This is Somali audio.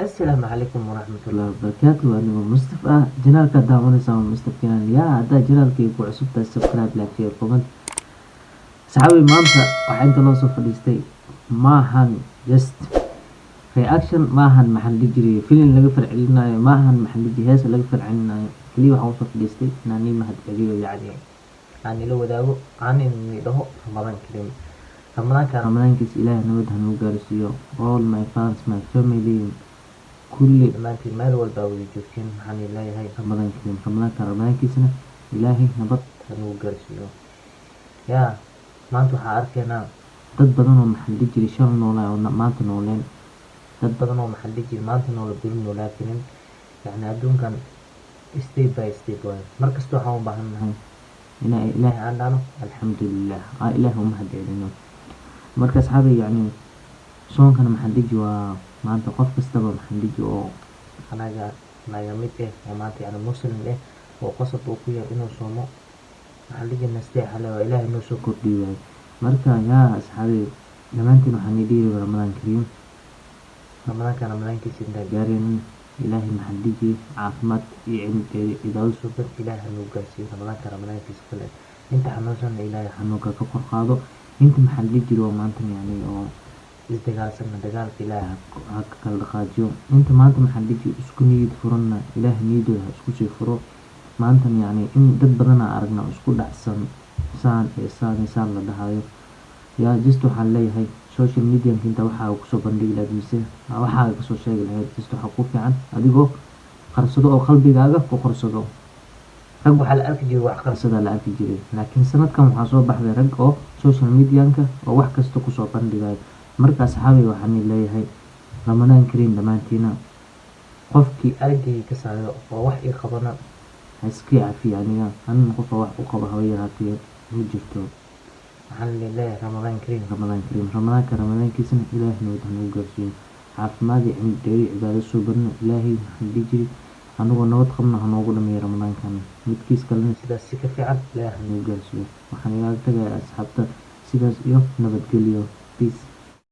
Assalaamu calaykum waraxmatullaahi wabarakaatu. Anigoo Mustafa ah janaalka daawanaysa waa Mustafa Kenan. Haddaa janaalkayga ku cusub tahay subscribe, like, share, comment. Saxaabi maanta waxaa inta loo soo fadhiistay maahan just reaction, maahan maxaan dhihi jiray film laga farcelinayo, maahan maxaan dhihi jiray hees laga farcelinayo. Kaliya waxaan usoo fadhiistay inaan ii mahadceliyo, yacni aan ila wadaago, aan idin dhaho Ramadaan Kariim. Ramadaankiisa Ilaahay nabad ha nagu gaarsiiyo. All my fans, my family, kulli dhammaantiin meel walba wada joogtiin, waxaan leeyahay Ramadaan Kariim. Ramadaankiisana Ilaahay nabad ha nagu gaarsiiyo. Maanta waxaa arkaynaa dad badan oo maxaan dhihi jiray shalay noolaa oo maanta nooleen, dad badan oo maxaan dhihi jiray maanta noola beri noolaa karin. Yacni adduunkan step by step waaye. Markasta waxaan u baahannahay inaan Ilaahay aan dhahno alxamdulillaah, Ilaahay u mahadcelino. Marka asxaabi, yacni soonkana maxaan dhihi jiray waa maanta qof kastaba maxaan dhihi jiray oo anaga mid oo maanta yacni muslim oo qasab uu ku yahay inuu soomo, waxaan dhihi jirnay sidee xale waa Ilaahay noo soo kordhiyo waaye. Marka asxaabi dhammaantiin waxaan idin dhihi Ramadaan Kariim. Ramadaankiisa intaan gaaraynin Ilaahay maxaan dhihi jiray caafimaad iyo cibaado sugan Ilaahay ha nagu gaarsiiyo. Ramadaankiisa kale inta xanuunsanna Ilaahay xanuunka ka kor qaado, inta maxaan dhihi jiray oo maanta yacni oo isdagaalsanna dagaalka Ilaahay ha ka kala dhaqaajiyo. Inta maanta maxaan dhihi jiray isku niyad furanna Ilaahay niyadooda ha isku sii furo. Maantan yacni in dad badan aan aragna isku dhacsan saan la dhahayo. Just waxaan leeyahay social media inta waxaa kusoo bandhigi lahayd mise waxaa kasoo sheegi lahayd, just waxaa ku fiican adigoo qarsado oo qalbigaaga ku qorsado. Rag waxaa la arki jiray wax qarsada la arki jiray, laakiin sanadkan waxaa soo baxday rag oo social media-ka oo wax kasta kusoo bandhigayo. Marka asxaabi waxaan leeyahay Ramadaan Kariim dhammaantiina. Qofkii aragayga ka saayo oo wax ii qabana ha iska cafiyo, aniga qof wax u qabo haba yaraatee ma jirto. waxaan leeyahay Ramadaan Kariim. Ramadaankiisana Ilaahay nabad ha nagu gaarsiiyo. Caafimaad iyo cimri dheeri cibaado suubanna Ilaahay maxaan dhihi jiray anagoo nabad qabna ha noogu dhameeyo Ramadaankan. Midkiis kalena sidaas si ka fiican Ilaahay ha nagu gaarsiiyo. Waxaan igaaga tagayaa asxaabta sidaas iyo nabadgelyo. Peace.